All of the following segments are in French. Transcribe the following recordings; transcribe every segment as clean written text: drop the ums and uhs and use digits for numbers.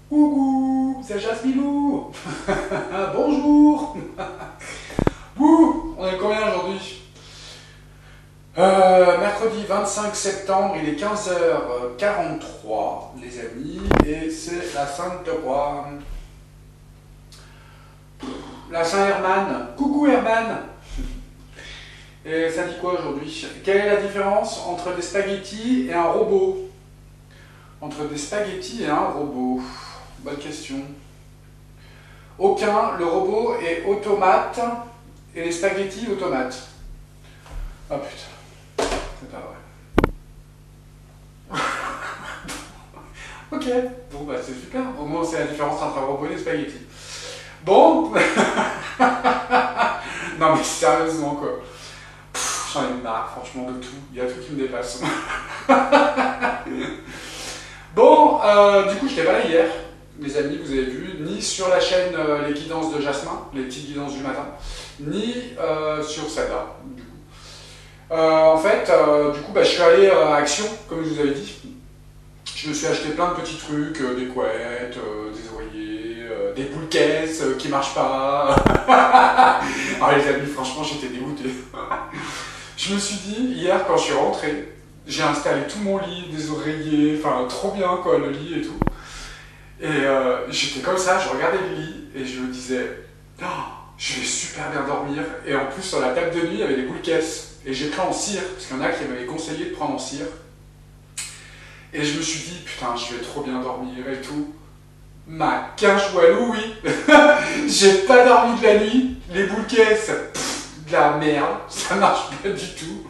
Coucou, c'est Jasmilou. Bonjour. Ouh, on est combien aujourd'hui? Mercredi 25 septembre, il est 15h43, les amis, et c'est la Sainte quoi? La Saint-Hermann. Coucou Herman. Et ça dit quoi aujourd'hui? Quelle est la différence entre des spaghettis et un robot? Entre des spaghettis et un robot? Bonne question. Aucun, le robot est automate et les spaghettis automates. Ah putain, c'est pas vrai. Ok, bon bah c'est super, au moins c'est la différence entre un robot et des spaghettis. Bon, non mais sérieusement quoi, j'en ai marre franchement de tout, il y a tout qui me dépasse. Bon, du coup je n'étais pas là hier, les amis, vous avez vu, ni sur la chaîne Les Guidances de Jasmin, les petites guidances du matin, ni sur celle-là, du coup. En fait, du coup, bah, je suis allé à Action, comme je vous avais dit. Je me suis acheté plein de petits trucs, des couettes, des oreillers, des boules caisses qui marchent pas. Ah les amis, franchement, j'étais dégoûté. Je me suis dit, hier, quand je suis rentré, j'ai installé tout mon lit, des oreillers, enfin, trop bien, quoi, le lit et tout. Et j'étais comme ça, je regardais le lit et je me disais, oh, je vais super bien dormir. Et en plus, sur la table de nuit, il y avait des boules caisses. Et j'ai pris en cire, parce qu'il y en a qui m'avaient conseillé de prendre en cire. Et je me suis dit, putain, je vais trop bien dormir et tout. Ma quinche walou, oui. J'ai pas dormi de la nuit. Les boules caisses, de la merde. Ça marche pas du tout.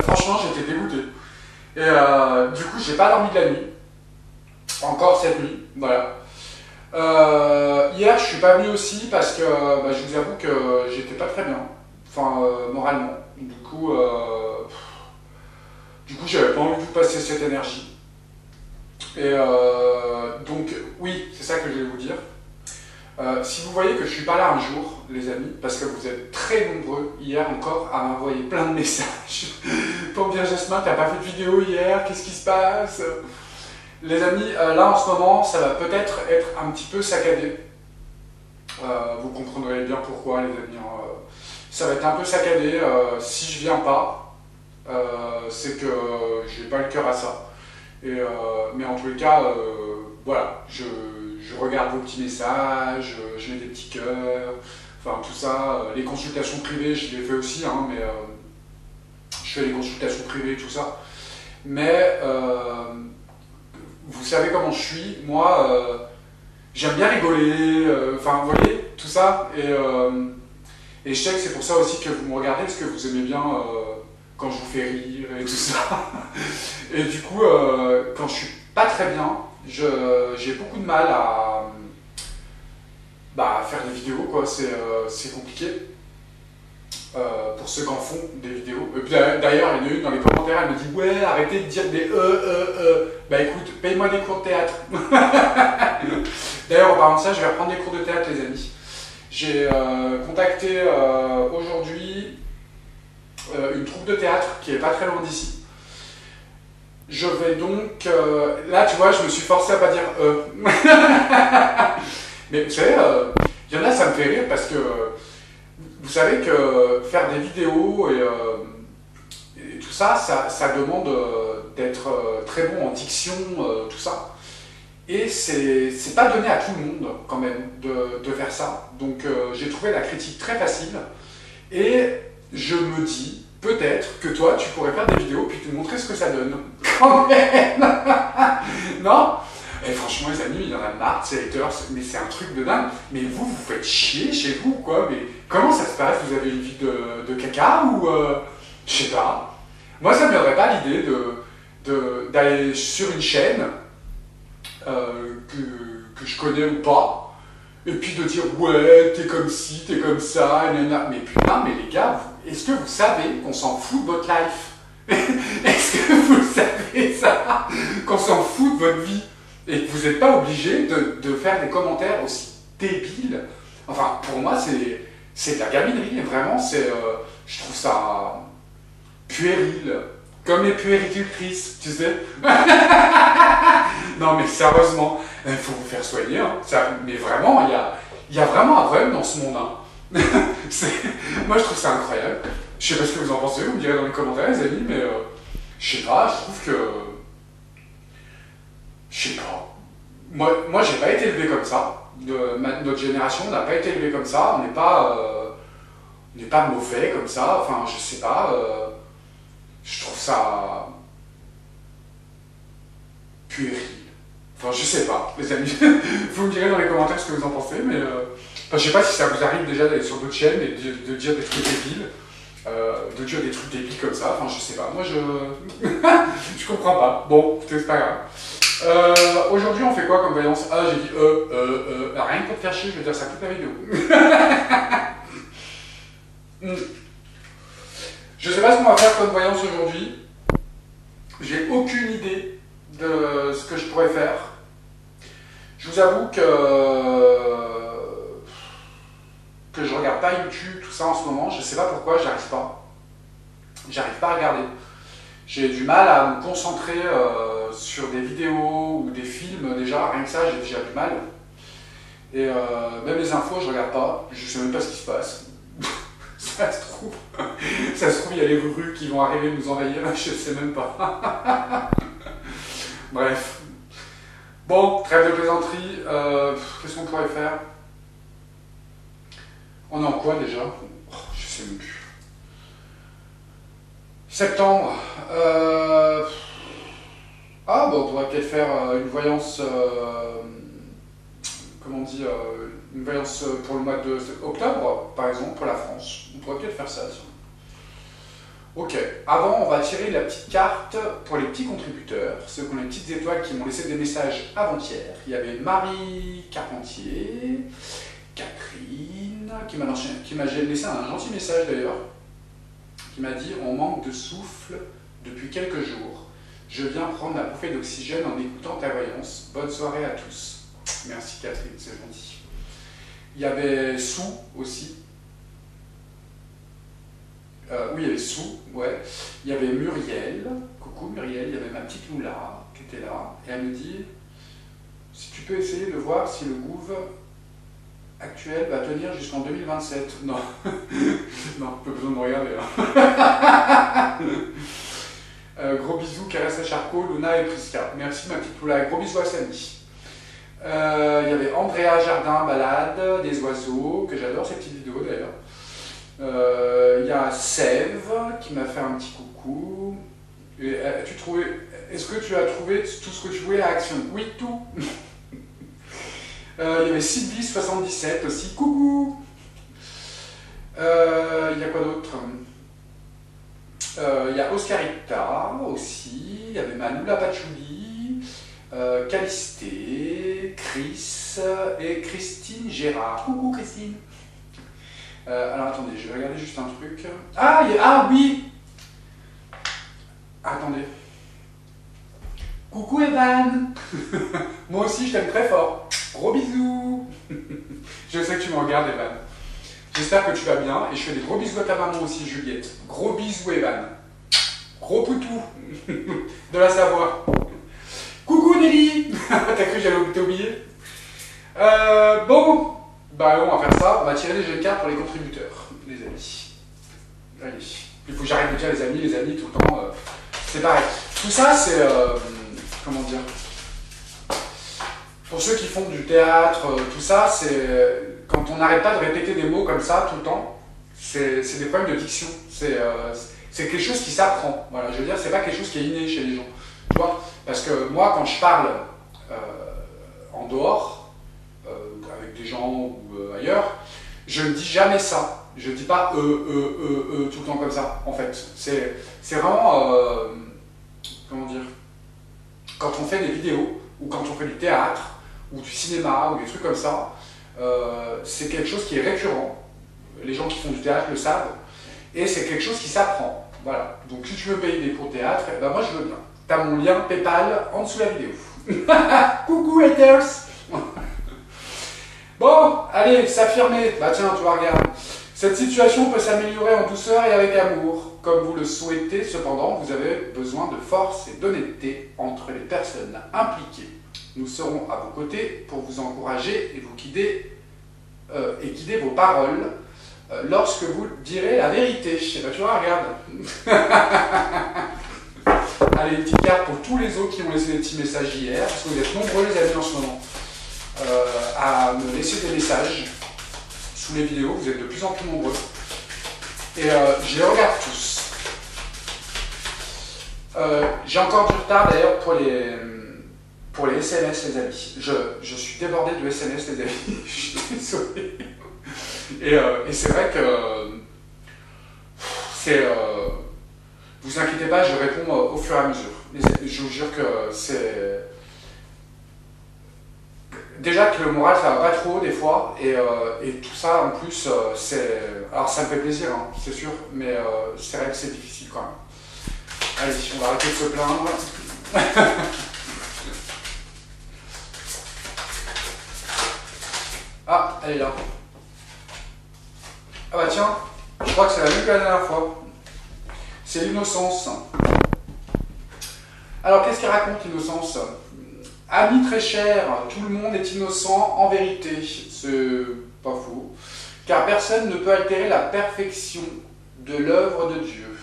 Franchement, j'étais dégoûté. Et du coup, j'ai pas dormi de la nuit. Encore cette nuit, voilà. Hier, je suis pas venu aussi parce que bah, je vous avoue que j'étais pas très bien. Enfin, moralement. Du coup, j'avais pas envie de vous passer cette énergie. Et donc, oui, c'est ça que je vais vous dire. Si vous voyez que je suis pas là un jour, les amis, parce que vous êtes très nombreux hier encore à m'envoyer plein de messages pour me dire Jasmin, t'as pas fait de vidéo hier, qu'est-ce qui se passe? Les amis, là en ce moment, ça va peut-être être un petit peu saccadé. Vous comprendrez bien pourquoi, les amis. Ça va être un peu saccadé. Si je viens pas, c'est que j'ai pas le cœur à ça. Mais en tous les cas, voilà, je regarde vos petits messages, je mets des petits cœurs, enfin tout ça. Les consultations privées, je les fais aussi, hein, mais je fais les consultations privées et tout ça. Mais vous savez comment je suis, moi, j'aime bien rigoler, enfin, vous voyez, tout ça, et je sais que c'est pour ça aussi que vous me regardez, parce que vous aimez bien quand je vous fais rire et tout ça. Et du coup, quand je suis pas très bien, j'ai beaucoup de mal à faire des vidéos, quoi, c'est compliqué. Pour ceux qui en font des vidéos. D'ailleurs, il y en a une dans les commentaires, elle me dit ouais, arrêtez de dire des Bah écoute, paye-moi des cours de théâtre. D'ailleurs, en parlant de ça, je vais reprendre des cours de théâtre, les amis. J'ai contacté aujourd'hui une troupe de théâtre qui est pas très loin d'ici. Je vais donc... là, tu vois, je me suis forcé à pas dire Mais vous savez, il y en a, ça me fait rire parce que... vous savez que faire des vidéos et tout ça, ça demande d'être très bon en diction, tout ça. Et c'est pas donné à tout le monde, quand même, de faire ça. Donc j'ai trouvé la critique très facile. Et je me dis, peut-être que toi, tu pourrais faire des vidéos puis te montrer ce que ça donne. Quand même. Non? Et franchement, les amis, il y en a marre, ces haters, mais c'est un truc de dingue. Mais vous faites chier chez vous, quoi. Mais comment ça se passe? Vous avez une vie de caca ou je sais pas. Moi, ça ne me viendrait pas l'idée d'aller sur une chaîne que je connais ou pas, et puis de dire ouais, t'es comme ci, t'es comme ça, nanana. Mais putain, mais les gars, est-ce que vous savez qu'on s'en fout de votre life? Est-ce que vous savez ça? Qu'on s'en fout de votre vie? Et que vous n'êtes pas obligé de faire des commentaires aussi débiles. Enfin, pour moi, c'est de la gaminerie, vraiment, je trouve ça puéril. Comme les puéricultrices, tu sais. Non, mais sérieusement, il faut vous faire soigner. Hein. Mais vraiment, il y a vraiment un problème dans ce monde. Hein. Moi, je trouve ça incroyable. Je sais pas ce que vous en pensez, vous me direz dans les commentaires, les amis, mais je sais pas, je trouve que... Je sais pas. Moi j'ai pas été élevé comme ça. Notre génération n'a pas été élevée comme ça. On n'est pas mauvais comme ça. Enfin, je sais pas. Je trouve ça puéril. Enfin, je sais pas, les amis. Vous me direz dans les commentaires ce que vous en pensez, mais enfin, je sais pas si ça vous arrive déjà d'aller sur d'autres chaînes et de dire des trucs débiles. De dire des trucs débiles comme ça. Enfin, je sais pas. Moi, je comprends pas. Bon, c'est pas grave. Aujourd'hui, on fait quoi comme voyance? Ah, j'ai dit rien que pour te faire chier, je vais dire ça toute la vidéo. Je sais pas ce qu'on va faire comme voyance aujourd'hui. J'ai aucune idée de ce que je pourrais faire. Je vous avoue que je regarde pas YouTube, tout ça en ce moment. Je sais pas pourquoi, j'arrive pas. J'arrive pas à regarder. J'ai du mal à me concentrer sur des vidéos ou des films, déjà, rien que ça, j'ai déjà du mal. Et même les infos, je regarde pas, je sais même pas ce qui se passe. Ça se trouve, il y a les grues qui vont arriver nous envahir, je sais même pas. Bref. Bon, trêve de plaisanterie, qu'est-ce qu'on pourrait faire? On est en quoi déjà? Je sais même plus. Septembre. Ah, bon, on pourrait peut-être faire une voyance, comment on dit, une voyance pour le mois d'octobre, par exemple, pour la France. On pourrait peut-être faire ça. Ok, avant, on va tirer la petite carte pour les petits contributeurs, ceux qui ont les petites étoiles qui m'ont laissé des messages avant-hier. Il y avait Marie Carpentier, Catherine, qui m'a laissé un gentil message d'ailleurs, qui m'a dit « On manque de souffle depuis quelques jours. Je viens prendre ma bouffée d'oxygène en écoutant ta voyance. Bonne soirée à tous. » Merci Catherine, c'est gentil. Il y avait Sou aussi. Oui, il y avait Sou, ouais. Il y avait Muriel. Coucou Muriel, il y avait ma petite Loula qui était là. Et elle me dit « Si tu peux essayer de voir si le gouv actuel va tenir jusqu'en 2027. » Non, non, pas besoin de me regarder. Hein. Gros bisous, Caresse à Charcot, Luna et Priska. Merci ma petite Loula. Gros bisous à Samy. Il y avait Andrea Jardin, balade, des oiseaux, que j'adore ces petites vidéos d'ailleurs. Il y a Sève qui m'a fait un petit coucou. Est-ce que tu as trouvé tout ce que tu voulais à Action? Oui, tout. Il y avait Sylvie77 aussi, coucou. Il y a quoi d'autre? Il y a Oscarita aussi, il y avait Manoula Patchouli, Calisté, Chris et Christine Gérard. Coucou Christine. Alors attendez, je vais regarder juste un truc. Ah oui. Attendez. Coucou Evan. Moi aussi je t'aime très fort. Gros bisous. Je sais que tu me regardes Evan. J'espère que tu vas bien et je fais des gros bisous à ta maman aussi Juliette. Gros bisous Evan. Gros poutou de la Savoie. Coucou Nelly. T'as cru que j'allais t'oublier? Bon, bah on va faire ça, on va tirer des jeux de cartes pour les contributeurs, les amis. Allez, il faut que j'arrête de dire les amis tout le temps, c'est pareil. Tout ça c'est, comment dire, pour ceux qui font du théâtre, tout ça, c'est quand on n'arrête pas de répéter des mots comme ça tout le temps, c'est des problèmes de diction, c'est quelque chose qui s'apprend, voilà, je veux dire, c'est pas quelque chose qui est inné chez les gens, tu vois, parce que moi quand je parle en dehors, avec des gens ou ailleurs, je ne dis jamais ça. Je ne dis pas tout le temps comme ça, en fait. C'est vraiment, comment dire, quand on fait des vidéos, ou quand on fait du théâtre, ou du cinéma, ou des trucs comme ça, c'est quelque chose qui est récurrent. Les gens qui font du théâtre le savent, et c'est quelque chose qui s'apprend. Voilà. Donc si tu veux payer des cours de théâtre, eh ben moi je veux bien. Tu as mon lien PayPal en dessous de la vidéo. Coucou haters. Bon, allez, s'affirmer. Bah tiens, tu vois, regarde. Cette situation peut s'améliorer en douceur et avec amour. Comme vous le souhaitez, cependant, vous avez besoin de force et d'honnêteté entre les personnes impliquées. Nous serons à vos côtés pour vous encourager et vous guider, guider vos paroles lorsque vous direz la vérité. Eh ben, tu vois, regarde. Allez, une petite carte pour tous les autres qui ont laissé des petits messages hier, parce que vous êtes nombreux les amis en ce moment à me laisser des messages sous les vidéos, vous êtes de plus en plus nombreux. Et je les regarde tous. J'ai encore du retard d'ailleurs pour les SMS les amis. Je suis débordé de SMS les amis, je suis désolé. Et c'est vrai que vous inquiétez pas, je réponds au fur et à mesure. Je vous jure que c'est... Déjà que le moral ça va pas trop des fois, et tout ça en plus, c'est... Alors ça me fait plaisir, hein, c'est sûr, mais c'est vrai que c'est difficile quand même. Allez, on va arrêter de se plaindre. Ah, elle est là. Ah bah tiens, je crois que c'est la même que la dernière fois. C'est l'innocence. Alors qu'est-ce qu'il raconte l'innocence? Ami très cher, tout le monde est innocent en vérité. C'est pas faux. Car personne ne peut altérer la perfection de l'œuvre de Dieu.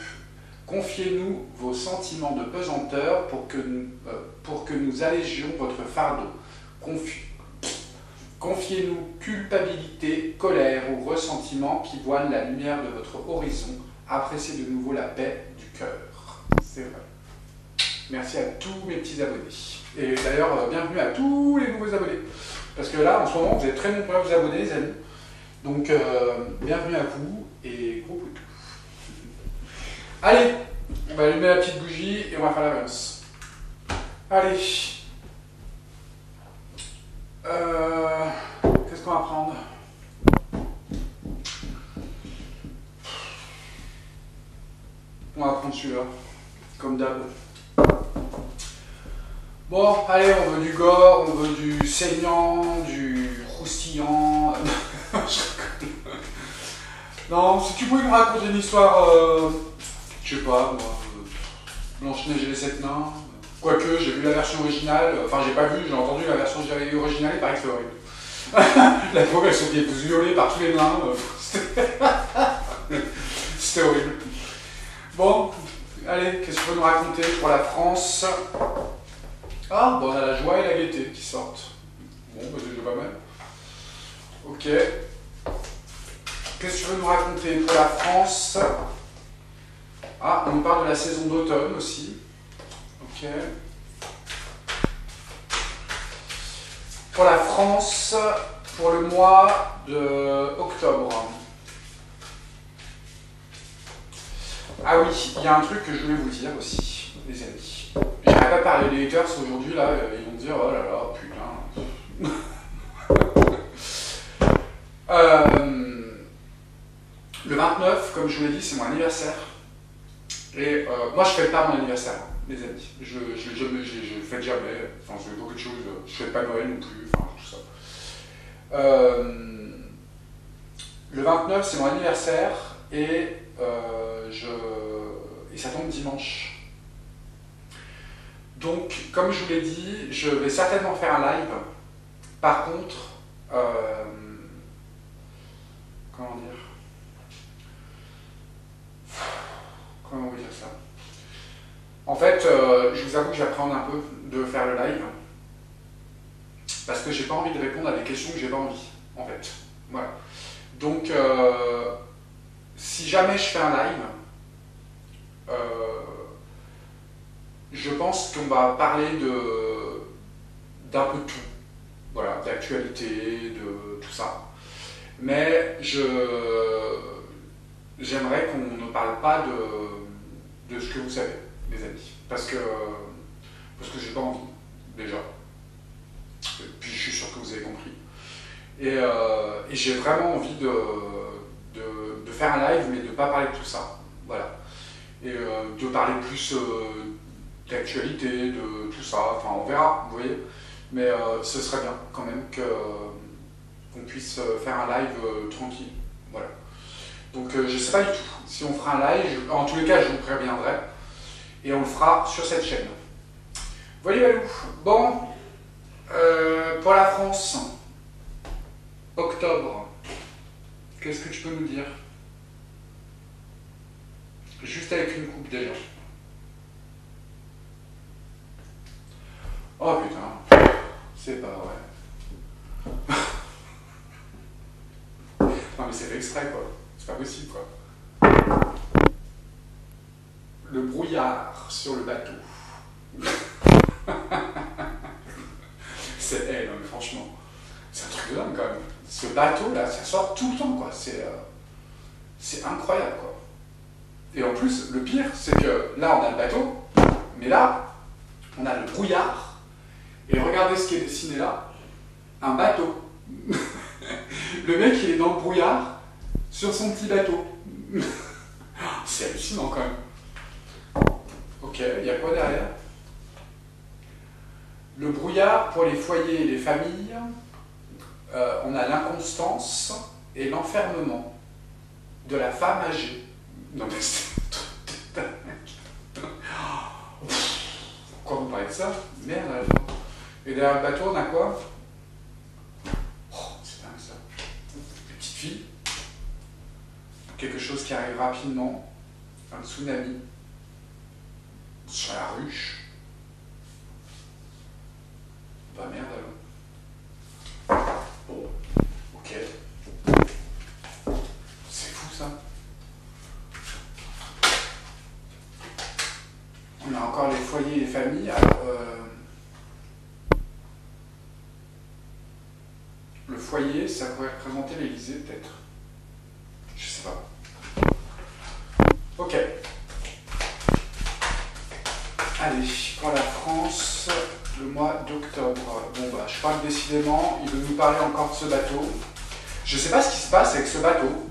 Confiez-nous vos sentiments de pesanteur pour que nous allégions votre fardeau. Confiez-nous culpabilité, colère ou ressentiment qui voilent la lumière de votre horizon. Appréciez de nouveau la paix du cœur. C'est vrai. Merci à tous mes petits abonnés. Et d'ailleurs, bienvenue à tous les nouveaux abonnés. Parce que là, en ce moment, vous êtes très nombreux à vous abonner, les amis. Donc, bienvenue à vous et gros poutou. Allez, on va allumer la petite bougie et on va faire la balance. Allez. Qu'est-ce qu'on va prendre? On va prendre celui-là, comme d'hab. Bon, allez, on veut du gore, on veut du saignant, du croustillant. Non, si tu pouvais nous raconter une histoire, je sais pas, moi, Blanche-Neige et les 7 nains. Quoique, j'ai vu la version originale, enfin j'ai pas vu, j'ai entendu la version originale, il paraît que c'est horrible. La pauvre, elles sont violées par tous les nains. C'était horrible. Bon, allez, qu'est-ce que tu peux nous raconter pour la France? Ah, bon, on a la joie et la gaieté qui sortent. Bon, bah, c'est déjà pas mal. Ok. Qu'est-ce que tu veux nous raconter pour la France? Ah, on nous parle de la saison d'automne aussi. Ok. Pour la France, pour le mois de octobre. Ah oui, il y a un truc que je voulais vous dire aussi, les amis. J'arrête pas de parler des haters aujourd'hui, là, ils vont me dire, oh là là, putain. Le 29, comme je vous l'ai dit, c'est mon anniversaire. Et moi, je fête pas mon anniversaire, les amis. Je fête jamais, enfin, je fais beaucoup de choses. Je fête pas Noël non plus, enfin, tout ça. Le 29, c'est mon anniversaire, et ça tombe dimanche. Donc, comme je vous l'ai dit, je vais certainement faire un live. Par contre, comment dire? Comment vous dire ça? En fait, je vous avoue que j'appréhende un peu de faire le live. Parce que j'ai pas envie de répondre à des questions que j'ai pas envie, en fait. Voilà. Donc, si jamais je fais un live, je pense qu'on va parler d'un peu tout. Voilà, d'actualité, de tout ça. Mais j'aimerais qu'on ne parle pas de ce que vous savez, les amis. Parce que j'ai pas envie, déjà. Et puis je suis sûr que vous avez compris. Et j'ai vraiment envie de faire un live, mais de ne pas parler de tout ça. Voilà. Et de parler plus d'actualité, de tout ça. Enfin, on verra, vous voyez. Mais ce serait bien, quand même, qu'on puisse faire un live tranquille. Voilà. Donc, je ne sais pas du tout si on fera un live. En tous les cas, je vous préviendrai. Et on le fera sur cette chaîne. Voilà, bon. Pour la France, octobre, qu'est-ce que tu peux nous dire? Juste avec une coupe déjà. Oh putain, c'est pas vrai. Non mais c'est fait exprès quoi, c'est pas possible quoi. Le brouillard sur le bateau. C'est, non mais franchement, c'est un truc de dingue quand même. Ce bateau là, ça sort tout le temps quoi, c'est incroyable quoi. Et en plus, le pire, c'est que là on a le bateau, mais là, on a le brouillard, et regardez ce qui est dessiné là, un bateau. Le mec il est dans le brouillard, sur son petit bateau. C'est hallucinant quand même. Ok, il y a quoi derrière? Le brouillard pour les foyers et les familles, on a l'inconstance et l'enfermement de la femme âgée. Non mais c'est un truc de dingue. Pourquoi vous parlez de ça? Merde à la fin. Et derrière le bateau, on a quoi? Oh, c'est dingue ça. Des petites filles. Quelque chose qui arrive rapidement. Un tsunami. Sur la ruche. Bah merde alors. Bon, ok. C'est fou ça. On a encore les foyers et les familles. Alors, le foyer, ça pourrait représenter l'Élysée peut-être. Je sais pas. Ok. Allez, pour la France, le mois d'octobre. Bon bah, je crois que décidément, il veut nous parler encore de ce bateau. Je sais pas ce qui se passe avec ce bateau.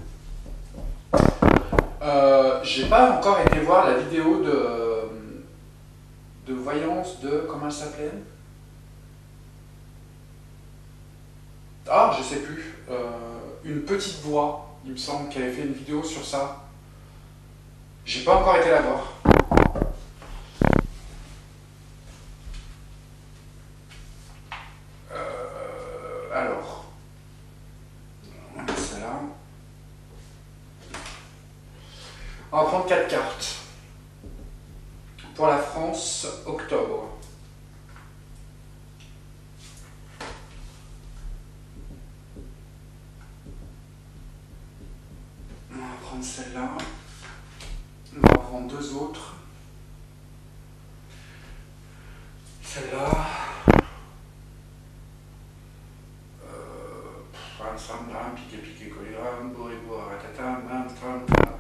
J'ai pas encore été voir la vidéo de voyance de... Comment elle s'appelait? Ah, je sais plus. Une petite voix, il me semble, qui avait fait une vidéo sur ça. J'ai pas encore été la voir. Alors, on va mettre ça là. On va prendre 4 cartes. Pour la France, octobre. On va prendre celle-là. On va prendre 2 autres. Celle-là. Piqué, piqué, colliram, bourré, ratata, mam, tram, tram.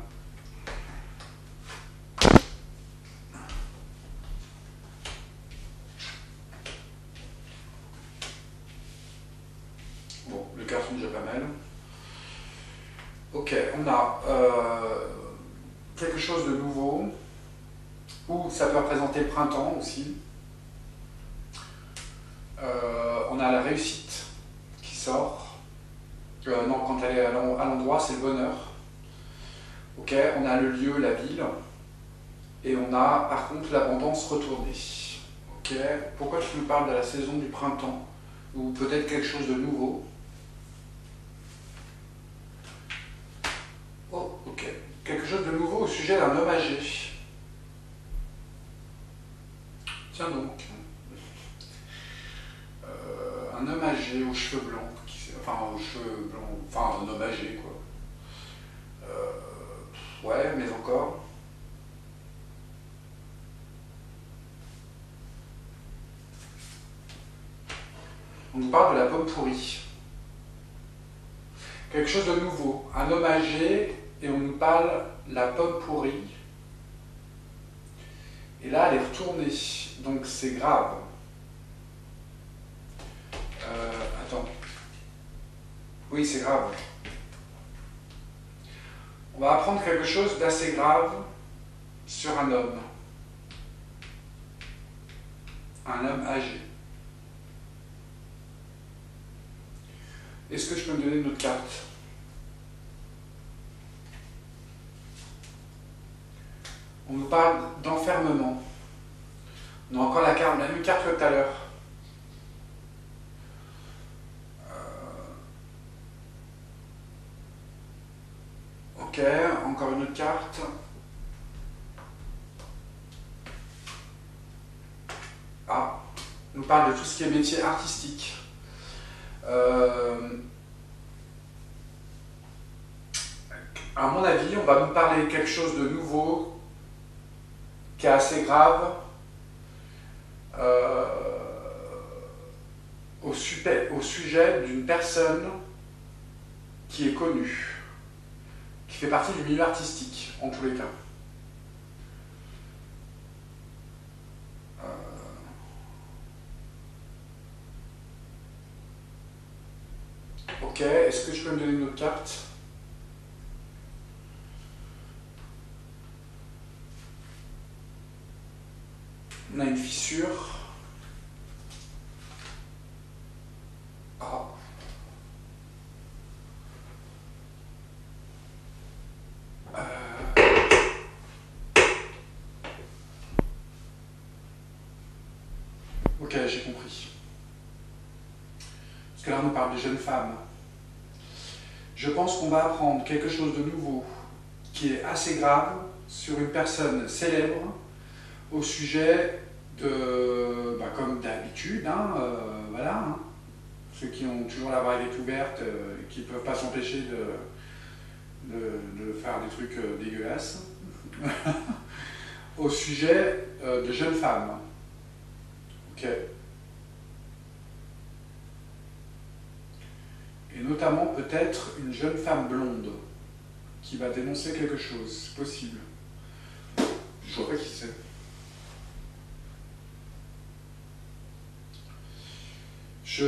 Bon, les cartes sont déjà pas mal. Ok, on a quelque chose de nouveau, ou ça peut représenter le printemps aussi. On a la réussite qui sort. Non, quand elle est à l'endroit, c'est le bonheur. Ok, on a le lieu, la ville. Et on a par contre l'abondance retournée. Ok, pourquoi tu nous parles de la saison du printemps? Ou peut-être quelque chose de nouveau? Oh, ok. Quelque chose de nouveau au sujet d'un homme âgé. Tiens donc. Un homme âgé aux cheveux blancs. Enfin, aux cheveux blancs. Enfin, un homme âgé, quoi. Ouais, mais encore. On nous parle de la pomme pourrie. Quelque chose de nouveau. Un homme âgé, et on nous parle de la pomme pourrie. Et là, elle est retournée. Donc, c'est grave. Attends. Oui, c'est grave. On va apprendre quelque chose d'assez grave sur un homme. Un homme âgé. Est-ce que je peux me donner une autre carte? On nous parle d'enfermement. On a encore la même carte que tout à l'heure. encore une autre carte. Ah, on nous parle de tout ce qui est métier artistique. À mon avis, on va nous parler de quelque chose de nouveau, qui est assez grave, au sujet d'une personne qui est connue, qui fait partie du milieu artistique, en tous les cas. Ok, est-ce que je peux me donner une autre carte? On a une fissure. Ah. Ok, j'ai compris. Parce que là, on nous parle de jeunes femmes. Je pense qu'on va apprendre quelque chose de nouveau qui est assez grave sur une personne célèbre au sujet de, comme d'habitude, voilà, ceux qui ont toujours la braguette ouverte, qui ne peuvent pas s'empêcher de faire des trucs dégueulasses, au sujet de jeunes femmes. Ok. Et notamment peut-être une jeune femme blonde qui va dénoncer quelque chose, c'est possible. Je vois pas qui c'est. Je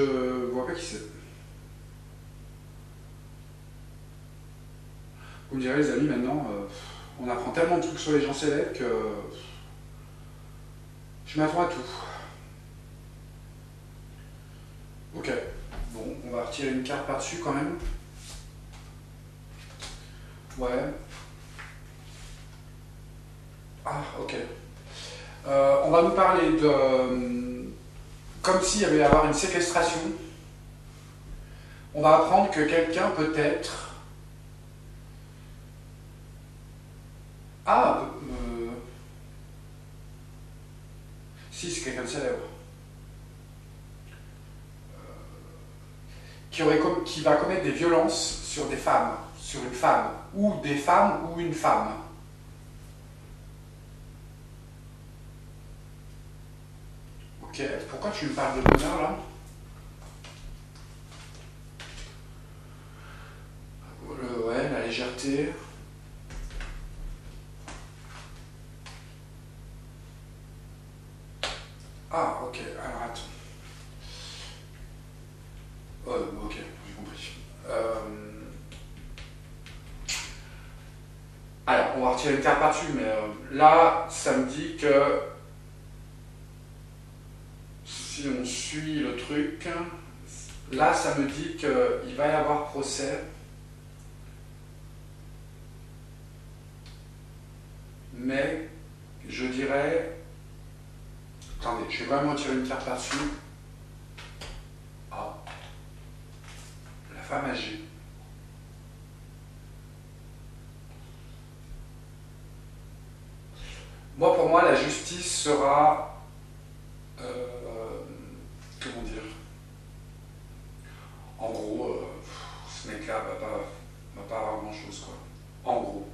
vois pas qui c'est. Vous me direz les amis, maintenant, on apprend tellement de trucs sur les gens célèbres que je m'attends à tout. Ok, bon, on va retirer une carte par-dessus quand même. Ouais. Ah, ok. On va nous parler de... comme s'il y avait à avoir une séquestration. On va apprendre que quelqu'un peut-être... Ah, si, c'est quelqu'un de célèbre. Qui va commettre des violences sur des femmes, sur une femme, ou des femmes ou une femme. Ok, pourquoi tu me parles de bonheur là? Ouais, la légèreté. Ah, ok, alors attends. Ok, j'ai compris. Alors, on va retirer une carte par-dessus, mais là, ça me dit que si on suit le truc, là, ça me dit qu'il va y avoir procès. Mais, je dirais... Attendez, je vais vraiment tirer une carte par-dessus. Ah. La femme âgée. Moi, pour moi, la justice sera... comment dire? En gros, ce mec-là va pas avoir grand-chose, quoi. En gros.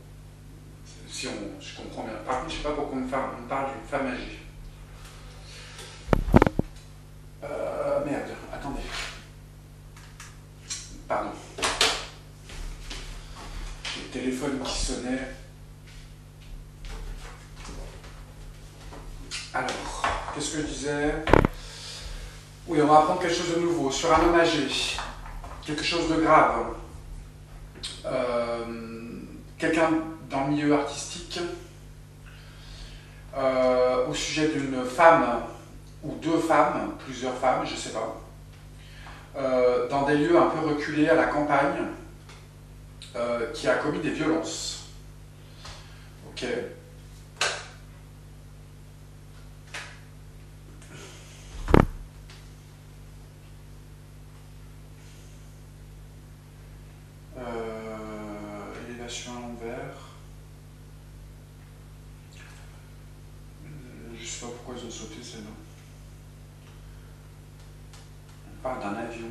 Si je comprends bien. Par contre, je sais pas pourquoi on parle d'une femme âgée. Merde, attendez. Pardon. J'ai le téléphone qui sonnait. Alors, qu'est-ce que je disais? Oui, on va apprendre quelque chose de nouveau sur un homme âgé. Quelque chose de grave. Quelqu'un dans le milieu artistique. Au sujet d'une femme ou deux femmes, plusieurs femmes, je sais pas, dans des lieux un peu reculés à la campagne, qui a commis des violences. Ok. Élévation à l'envers. elles ont sauté celles-là. On parle d'un avion.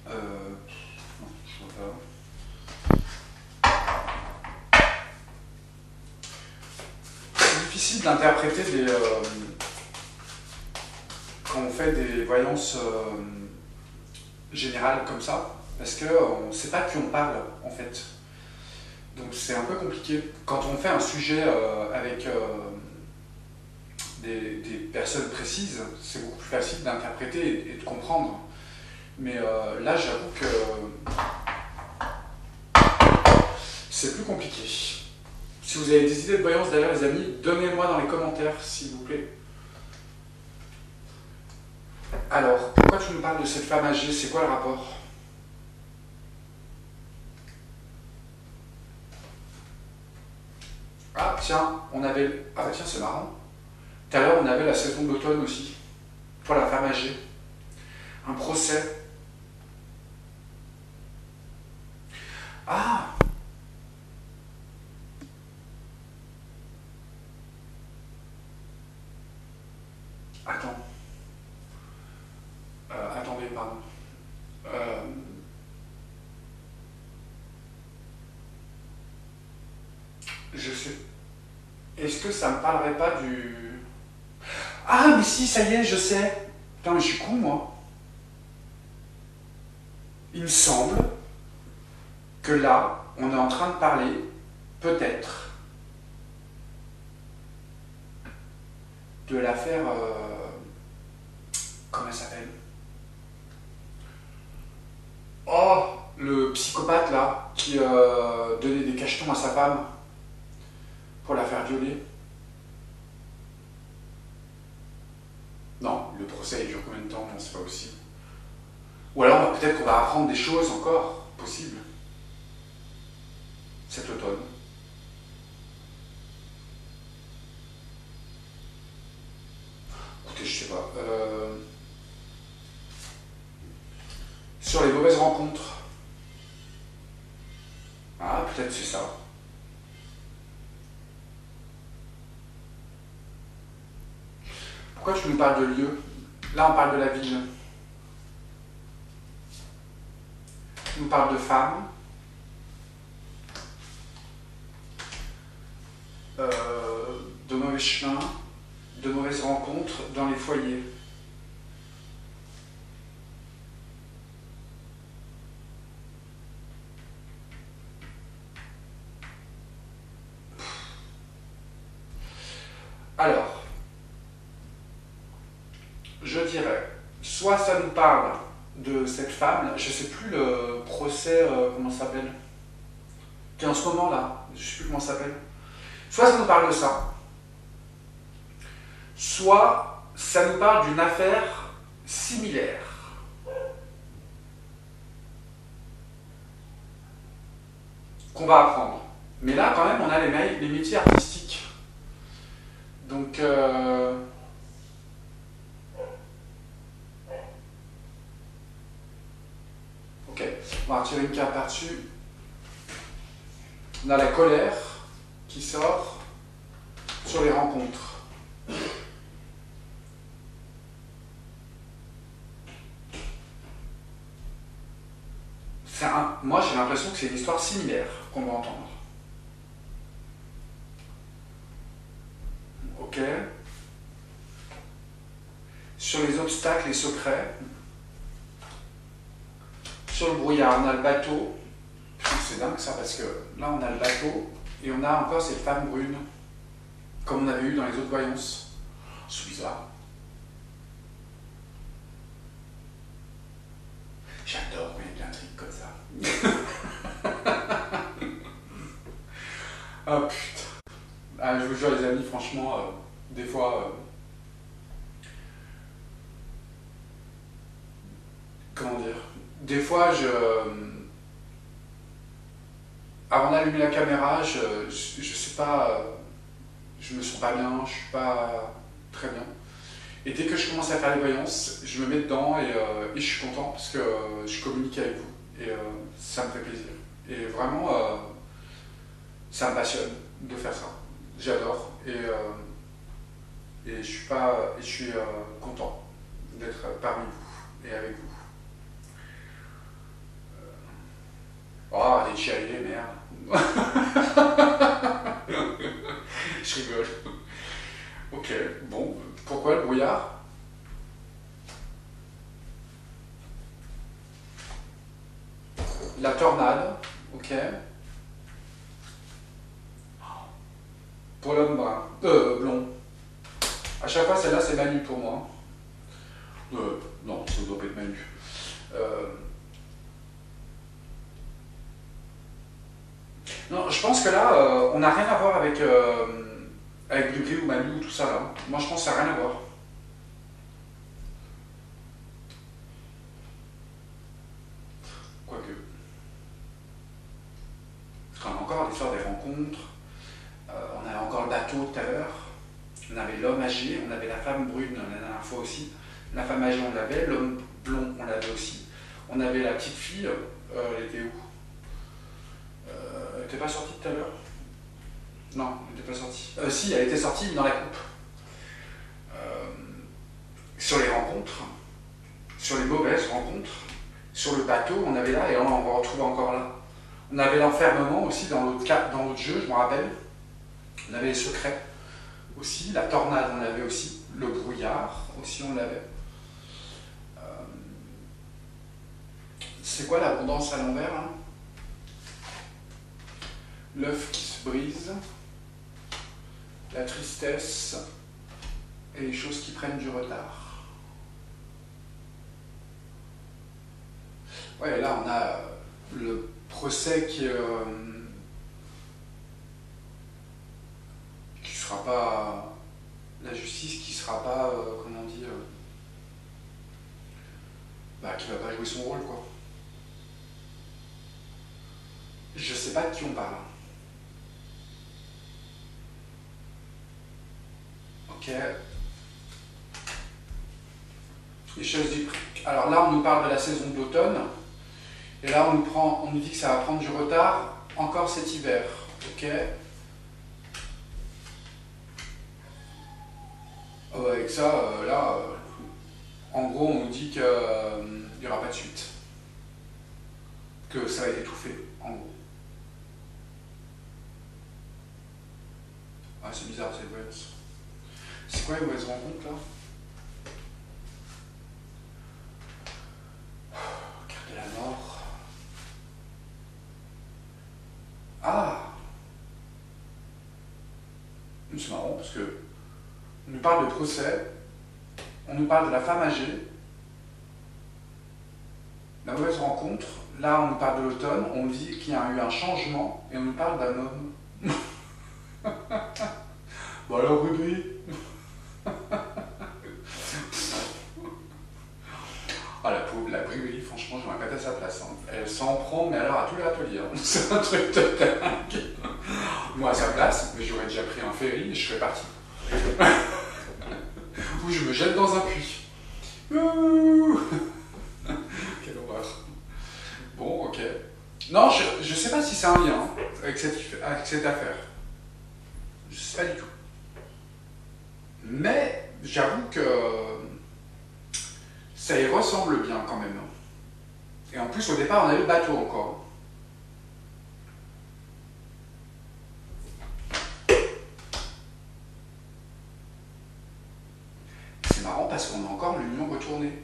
Non, je vois pas. C'est difficile d'interpréter quand on fait des voyances générales comme ça, parce qu'on ne sait pas qui on parle en fait. Donc c'est un peu compliqué. Quand on fait un sujet avec des personnes précises, c'est beaucoup plus facile d'interpréter et de comprendre. Mais là, j'avoue que c'est plus compliqué. Si vous avez des idées de voyance derrière, les amis, donnez-moi dans les commentaires, s'il vous plaît. Alors, pourquoi tu nous parles de cette femme âgée? C'est quoi le rapport? Ah, tiens, on avait... Ah bah tiens, c'est marrant. Tout à l'heure, on avait la saison d'automne aussi, pour la femme âgée. Un procès. Ah! Attends. Attendez, pardon. Je sais. Est-ce que ça me parlerait pas du... Ah, mais si, ça y est, je sais. Putain, mais je suis con, moi. Il me semble que là, on est en train de parler, peut-être, de l'affaire... comment elle s'appelle? Oh, le psychopathe, là, qui donnait des cachetons à sa femme pour la faire violer. Non, le procès il dure combien de temps? Non, c'est pas possible. Ou alors peut-être qu'on va apprendre des choses encore possibles cet automne. Écoutez, je sais pas. Sur les mauvaises rencontres. Ah, peut-être c'est ça. Pourquoi tu nous parles de lieu? Là, on parle de la ville. Tu nous parles de femmes. De mauvais chemins, de mauvaises rencontres dans les foyers. Alors, je dirais, soit ça nous parle de cette femme, je sais plus le procès, comment ça s'appelle, qui est en ce moment là, je sais plus comment ça s'appelle. Soit ça nous parle de ça, soit ça nous parle d'une affaire similaire. Qu'on va apprendre. Mais là, quand même, on a les métiers artistiques. Donc, ok, on va retirer une carte par-dessus. On a la colère qui sort sur les rencontres. Moi, j'ai l'impression que c'est une histoire similaire qu'on va entendre. Ok. Sur les obstacles et secrets. Sur le brouillard, on a le bateau. C'est dingue ça, parce que là, on a le bateau et on a encore cette femme brune, comme on avait eu dans les autres voyances. C'est bizarre. J'adore quand il y a des intrigues comme ça. Oh putain. Ah, je vous jure les amis, franchement, des fois... comment dire? Des fois, avant d'allumer la caméra, je sais pas... je me sens pas bien, je suis pas très bien. Et dès que je commence à faire les voyances, je me mets dedans et je suis content parce que je communique avec vous. Et ça me fait plaisir. Et vraiment, ça me passionne de faire ça. J'adore. Et je suis content d'être parmi vous et avec vous. Oh, arrêtez de chialer, merde. Je rigole. Ok, bon, pourquoi le brouillard? La tornade, ok. Pour l'homme brun, blond. À chaque fois, celle-là, c'est Manu pour moi. Non, ça doit pas être Manu. Non, je pense que là, on n'a rien à voir avec, avec Brugri ou Manu ou tout ça là. Moi, je pense que ça n'a rien à voir. Quoique. Parce qu'on a encore l'histoire des rencontres. On avait encore le bateau tout à l'heure. On avait l'homme âgé, on avait la femme brune la dernière fois aussi. La femme âgée, on l'avait. L'homme blond, on l'avait aussi. On avait la petite fille. Elle était où? Elle n'était pas sortie tout à l'heure? Non, elle n'était pas sortie. Si, elle était sortie dans la coupe. Sur les rencontres, sur les mauvaises rencontres, sur le bateau, on avait là, et on en retrouve encore là. On avait l'enfermement aussi dans l'autre jeu, je me rappelle. On avait les secrets aussi, la tornade, on l'avait aussi. Le brouillard aussi, on l'avait. C'est quoi l'abondance à l'envers hein? L'œuf qui se brise, la tristesse et les choses qui prennent du retard. Ouais, là on a le procès qui sera pas, la justice qui sera pas, comment on dit, qui va pas jouer son rôle quoi. Je sais pas de qui on parle. Ok. Les choses du... Alors là, on nous parle de la saison de l'automne. Et là, on nous dit que ça va prendre du retard encore cet hiver. Ok. Avec ça, en gros, on nous dit qu'il n'y aura pas de suite. Que ça va être étouffé, en gros. Ah, c'est bizarre, c'est mauvaise. C'est quoi les mauvaises rencontres, là? Carte de la mort. Ah! C'est marrant, parce que on nous parle de procès, on nous parle de la femme âgée, la mauvaise rencontre, là on nous parle de l'automne, on dit qu'il y a eu un changement, et on nous parle d'un homme. Bon alors Ruby. Ah la pauvre, la Brûlée, franchement j'aimerais pas être à sa place. Hein. Elle s'en prend, mais alors à tous les râteliers. Hein. C'est un truc de dingue. Moi à sa place, j'aurais déjà pris un ferry et je serais parti. Ou je me jette dans un puits. Ouh. Quelle horreur. Bon, ok. Non, je sais pas si c'est un lien avec cette affaire. Je sais pas du tout. Mais j'avoue que ça y ressemble bien quand même. Et en plus, au départ, on avait le bateau encore. C'est marrant parce qu'on a encore l'union retournée.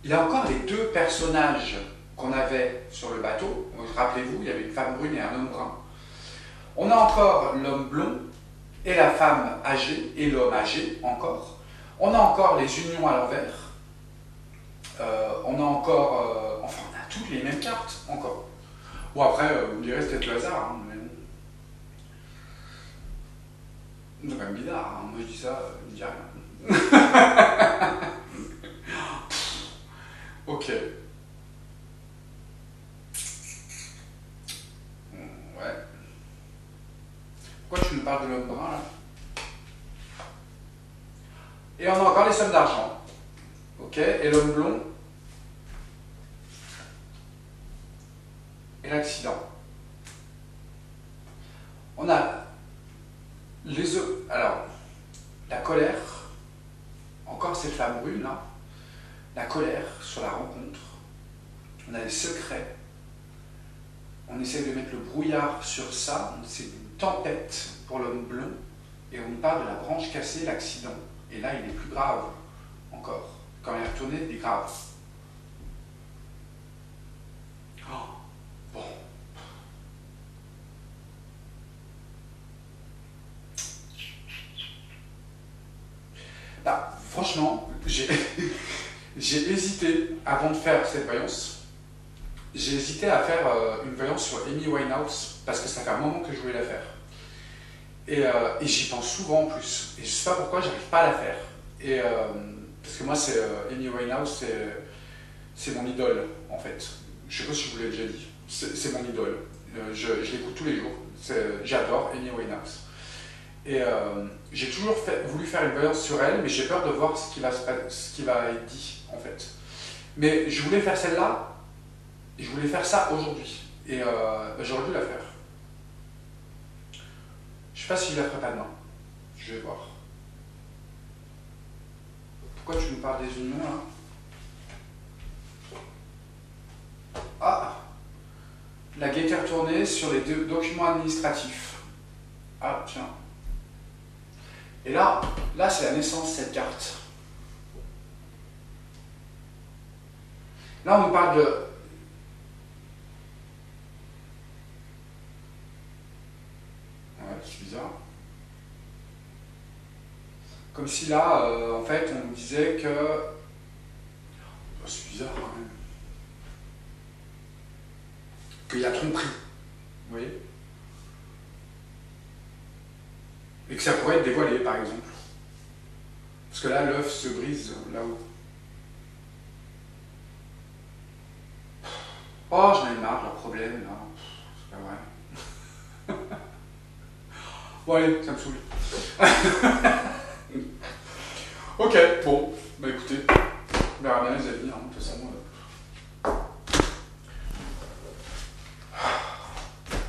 Il y a encore les deux personnages qu'on avait sur le bateau. Rappelez-vous, il y avait une femme brune et un homme brun. On a encore l'homme blond et la femme âgée, et l'homme âgé encore. On a encore les unions à l'envers. On a encore... enfin, on a toutes les mêmes cartes, encore. Bon, après, vous me direz, c'est peut-être le hasard, hein, mais bon. C'est quand même bizarre, hein. Moi je dis ça, je ne dis rien. Ok. Ouais. Pourquoi tu nous parles de l'homme brun, là? Et on a encore les sommes d'argent. Ok. Et l'homme blond? et l'accident. On a alors, la colère, encore cette flamme brune là, la colère sur la rencontre, on a les secrets, on essaie de mettre le brouillard sur ça, c'est une tempête pour l'homme blond, et on parle de la branche cassée, l'accident, et là il est plus grave encore, quand il est retourné, il est grave. Oh, bon. Bah, franchement, j'ai hésité avant de faire cette voyance. J'ai hésité à faire une voyance sur Amy Winehouse parce que ça fait un moment que je voulais la faire. Et j'y pense souvent en plus. Et je sais pas pourquoi j'arrive pas à la faire. Parce que moi, c'est Amy Winehouse, c'est mon idole en fait. Je sais pas si je vous l'ai déjà dit. C'est mon idole. Je l'écoute tous les jours. J'adore Amy Winehouse. Et j'ai toujours voulu faire une voyance sur elle, mais j'ai peur de voir ce qui va être dit, en fait. Mais je voulais faire celle-là, et je voulais faire ça aujourd'hui. Et j'aurais dû la faire. Je sais pas si je la ferai pas demain. Je vais voir. Pourquoi tu me parles des unions, là? Ah! La gaieté retournée sur les documents administratifs. Ah, tiens. Et là c'est la naissance, cette carte. Là, on nous parle de... Ouais, c'est bizarre. Comme si là, en fait, on nous disait que... Oh, c'est bizarre quand même. Qu'il y a tromperie. Vous voyez? Et que ça pourrait être dévoilé, par exemple. Parce que là, l'œuf se brise là-haut. Oh, j'en ai marre de leurs problèmes, là. C'est pas vrai. Bon, allez, ça me saoule. Ok, bon. Bah écoutez, on verra bien les amis, hein, de toute façon.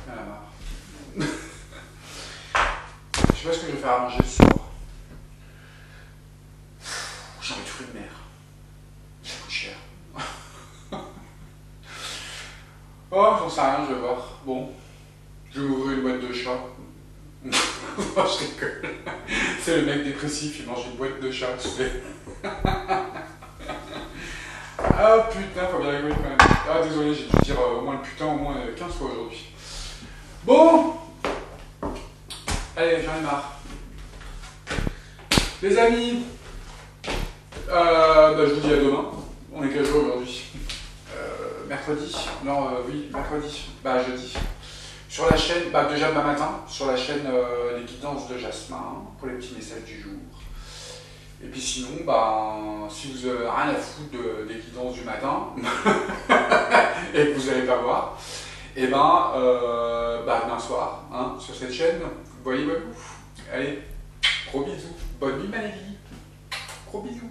J'en ai marre. Je sais pas ce que je vais faire à manger ce soir. J'ai envie de fruits de mer. Ça coûte cher. Oh, j'en sais rien, je vais voir. Bon, je vais m'ouvrir une boîte de chat. Non, je rigole. C'est le mec dépressif, il mange une boîte de chat, tu sais. Ah putain, faut bien rigoler quand même. Ah désolé, j'ai dû dire au moins le putain au moins 15 fois aujourd'hui. Bon, allez, j'en ai marre. Les amis, bah, je vous dis à demain. On est quel jour aujourd'hui? Mercredi? Non, oui, mercredi. Bah, jeudi. Sur la chaîne, bah, déjà demain matin, sur la chaîne Les Guidances de Jasmin, pour les petits messages du jour. Et puis sinon, bah, si vous avez rien à foutre des guidances du matin, et que vous n'allez pas voir, et ben, bah, demain soir, hein, sur cette chaîne, voyez-vous. Allez, gros bisous. Bonne nuit, Malélie. Gros bisous.